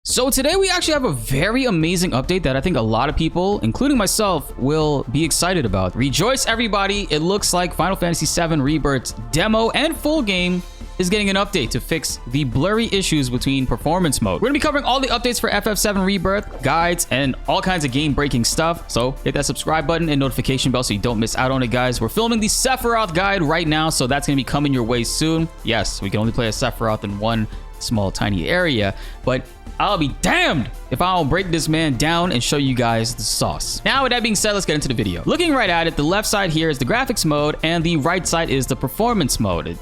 So today we actually have a very amazing update that I think a lot of people, including myself, will be excited about. Rejoice everybody, it looks like Final Fantasy VII Rebirth's demo and full game is getting an update to fix the blurry issues between performance mode. We're gonna be covering all the updates for FF7 Rebirth, guides, and all kinds of game-breaking stuff. So hit that subscribe button and notification bell so you don't miss out on it, guys. We're filming the Sephiroth guide right now, so that's gonna be coming your way soon. Yes, we can only play a Sephiroth in one small, tiny area, but I'll be damned if I don't break this man down and show you guys the sauce. Now, with that being said, let's get into the video. Looking right at it, the left side here is the graphics mode, and the right side is the performance mode.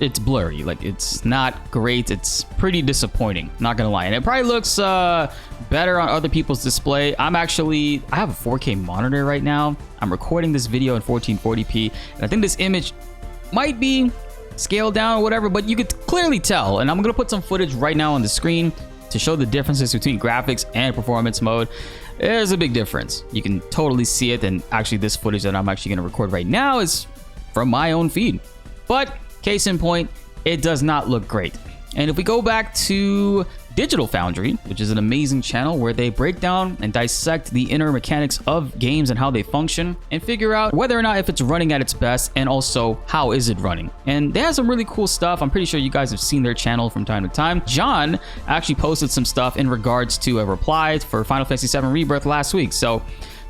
It's blurry, like it's not great. It's pretty disappointing, not gonna lie. And it probably looks better on other people's display. I have a 4K monitor right now. I'm recording this video in 1440p, and I think this image might be scaled down or whatever, but you could clearly tell. And I'm gonna put some footage right now on the screen to show the differences between graphics and performance mode. There's a big difference. You can totally see it, and actually this footage that I'm actually gonna record right now is from my own feed. But case in point, it does not look great. And if we go back to Digital Foundry, which is an amazing channel where they break down and dissect the inner mechanics of games and how they function and figure out whether or not if it's running at its best, and also how is it running. And they have some really cool stuff. I'm pretty sure you guys have seen their channel from time to time. John actually posted some stuff in regards to a reply for Final Fantasy VII Rebirth last week. So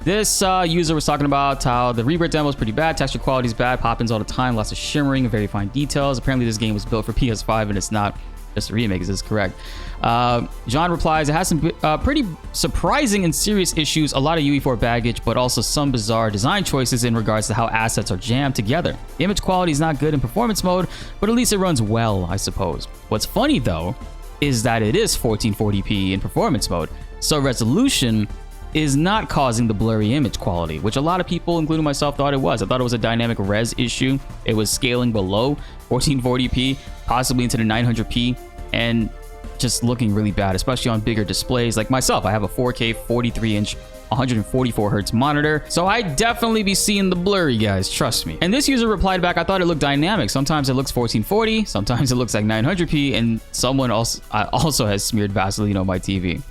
this user was talking about how the Rebirth demo is pretty bad, texture quality is bad, pop-ins all the time, lots of shimmering and very fine details. Apparently this game was built for PS5 and it's not just a remake. Is this correct? John replies, it has some pretty surprising and serious issues, a lot of UE4 baggage, but also some bizarre design choices in regards to how assets are jammed together. The image quality is not good in performance mode, but at least it runs well, I suppose. What's funny though is that it is 1440p in performance mode, so resolution is not causing the blurry image quality, which a lot of people, including myself, thought it was. I thought it was a dynamic res issue. It was scaling below 1440p, possibly into the 900p, and just looking really bad, especially on bigger displays. Like myself, I have a 4K 43-inch 144 hertz monitor, so I definitely be seeing the blurry, guys, trust me. And this user replied back, I thought it looked dynamic. Sometimes it looks 1440, sometimes it looks like 900p, and someone else also has smeared Vaseline on my TV.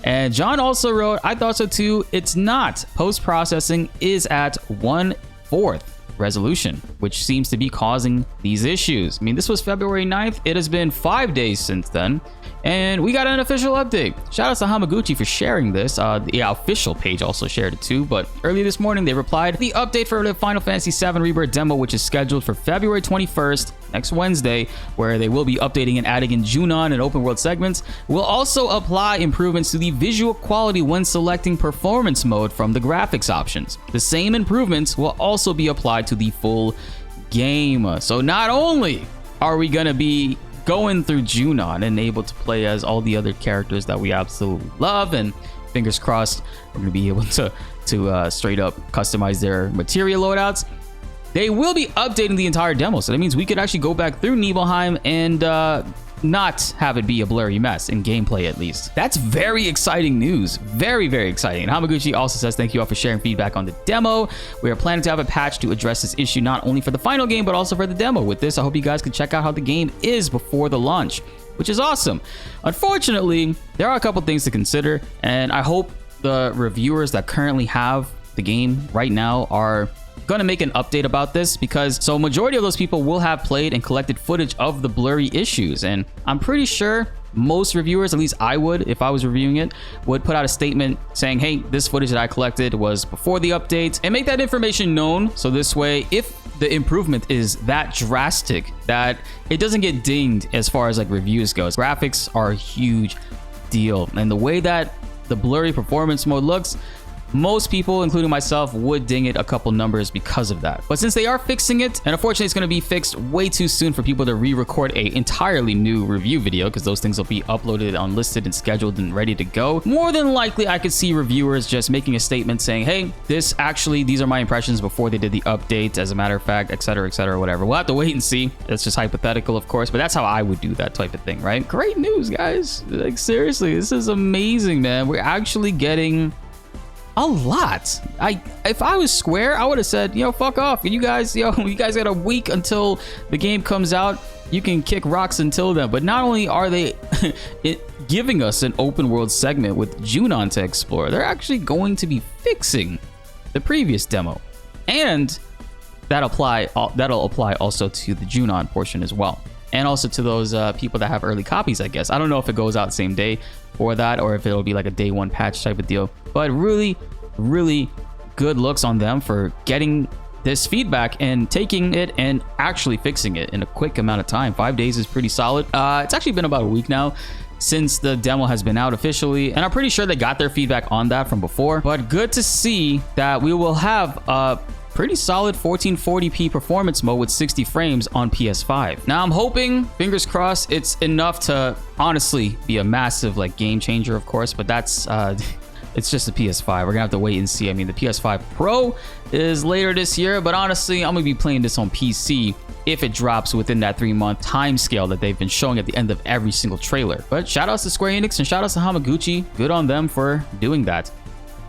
And John also wrote, I thought so too. It's not. Post-processing is at 1/4 resolution, which seems to be causing these issues. I mean, this was February 9th. It has been 5 days since then, and we got an official update. Shout out to Hamaguchi for sharing this. The official page also shared it too, but early this morning they replied, the update for the Final Fantasy VII Rebirth demo, which is scheduled for February 21st, next Wednesday, where they will be updating and adding in Junon and open world segments, will also apply improvements to the visual quality when selecting performance mode from the graphics options. The same improvements will also be applied to the full game. So not only are we gonna be going through Junon and able to play as all the other characters that we absolutely love, and fingers crossed we're gonna be able to straight up customize their material loadouts, they will be updating the entire demo. So that means we could actually go back through Nibelheim and not have it be a blurry mess in gameplay, at least. That's very exciting news. Very, very exciting. And Hamaguchi also says, thank you all for sharing feedback on the demo. We are planning to have a patch to address this issue, not only for the final game, but also for the demo. With this, I hope you guys can check out how the game is before the launch, which is awesome. Unfortunately, there are a couple things to consider, and I hope the reviewers that currently have the game right now are gonna make an update about this, because so majority of those people will have played and collected footage of the blurry issues, and I'm pretty sure most reviewers, at least I would if I was reviewing it, would put out a statement saying, hey, this footage that I collected was before the update, and make that information known, so this way if the improvement is that drastic that it doesn't get dinged as far as like reviews goes. Graphics are a huge deal, and the way that the blurry performance mode looks, most people, including myself, would ding it a couple numbers because of that. But since they are fixing it, and unfortunately it's going to be fixed way too soon for people to re-record a entirely new review video, because those things will be uploaded, unlisted, and scheduled and ready to go, more than likely I could see reviewers just making a statement saying, hey, these are my impressions before they did the update, as a matter of fact, etc, whatever. We'll have to wait and see. That's just hypothetical, of course, but that's how I would do that type of thing, right? Great news, guys. Like, seriously, this is amazing, man. We're actually getting a lot. If I was Square, I would have said, fuck off. You guys got a week until the game comes out. You can kick rocks until then. But not only are they giving us an open world segment with Junon to explore. They're actually going to be fixing the previous demo, and that'll apply also to the Junon portion as well, and also to those people that have early copies, I guess. I don't know if it goes out the same day for that or if it'll be like a day one patch type of deal, but really good looks on them for getting this feedback and taking it and actually fixing it in a quick amount of time. 5 days is pretty solid. It's actually been about a week now since the demo has been out officially, and I'm pretty sure they got their feedback on that from before, but good to see that we will have a pretty solid 1440p performance mode with 60 frames on PS5. Now I'm hoping, fingers crossed, it's enough to honestly be a massive like game changer, of course, but that's it's just a PS5. We're gonna have to wait and see. I mean, the PS5 Pro is later this year, but honestly, I'm gonna be playing this on PC if it drops within that 3-month time scale that they've been showing at the end of every single trailer. But shout outs to Square Enix and shout outs to Hamaguchi. Good on them for doing that.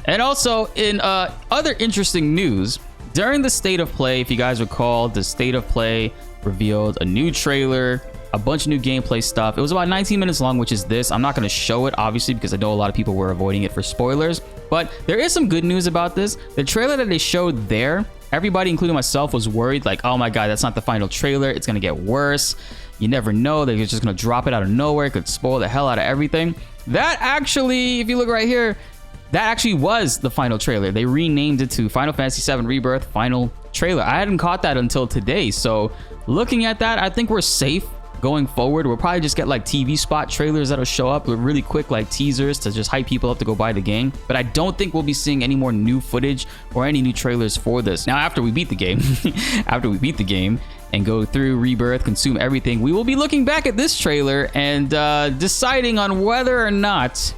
And also in other interesting news, during the State of Play, if you guys recall, the State of Play revealed a new trailer, a bunch of new gameplay stuff. It was about 19 minutes long, which is this. I'm not going to show it, obviously, because I know a lot of people were avoiding it for spoilers. But there is some good news about this. The trailer that they showed there, everybody, including myself, was worried like, oh my god, that's not the final trailer. It's going to get worse. You never know. They're just going to drop it out of nowhere. It could spoil the hell out of everything. That actually, if you look right here, that actually was the final trailer. They renamed it to Final Fantasy VII Rebirth Final Trailer. I hadn't caught that until today. So looking at that, I think we're safe going forward. We'll probably just get like TV spot trailers that'll show up with really quick like teasers to just hype people up to go buy the game. But I don't think we'll be seeing any more new footage or any new trailers for this. Now, after we beat the game, and go through Rebirth, consume everything, we will be looking back at this trailer and deciding on whether or not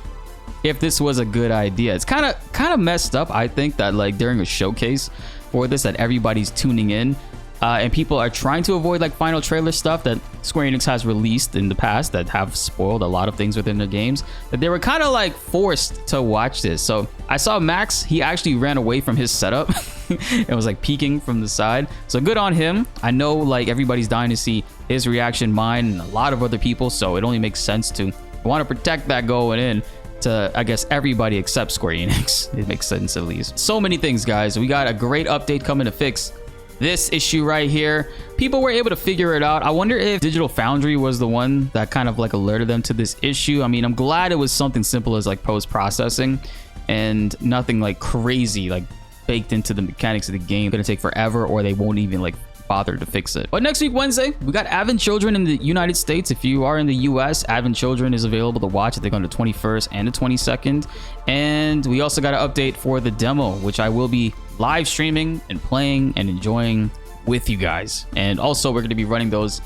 if this was a good idea. It's kind of messed up, I think, that like during a showcase for this that everybody's tuning in and people are trying to avoid like final trailer stuff that Square Enix has released in the past that have spoiled a lot of things within their games, that they were kind of like forced to watch this. So I saw Max, he actually ran away from his setup and was like peeking from the side, so good on him. I know like everybody's dying to see his reaction, mine, and a lot of other people, so it only makes sense to want to protect that going in to, I guess, everybody except Square Enix. It makes sense at least. So many things, guys. We got a great update coming to fix this issue right here. People were able to figure it out. I wonder if Digital Foundry was the one that kind of like alerted them to this issue. I mean, I'm glad it was something simple as like post-processing and nothing like crazy like baked into the mechanics of the game. It's gonna take forever, or they won't even like bother to fix it. But next week, Wednesday, we got Advent Children in the United States. If you are in the US, Advent Children is available to watch, I think, on the 21st and the 22nd. And we also got an update for the demo, which I will be live streaming and playing and enjoying with you guys. And also, we're going to be running those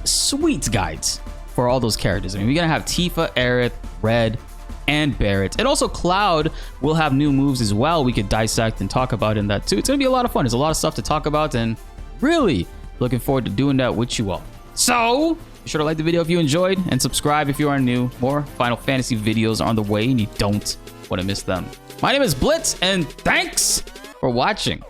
sweet guides for all those characters. I mean, we're going to have Tifa, Aerith, Red, and Barrett. And also Cloud will have new moves as well we could dissect and talk about in that too. It's going to be a lot of fun. There's a lot of stuff to talk about, and really looking forward to doing that with you all. So be sure to like the video if you enjoyed, and subscribe if you are new. More Final Fantasy videos are on the way and you don't want to miss them. My name is BltzZ, and thanks for watching.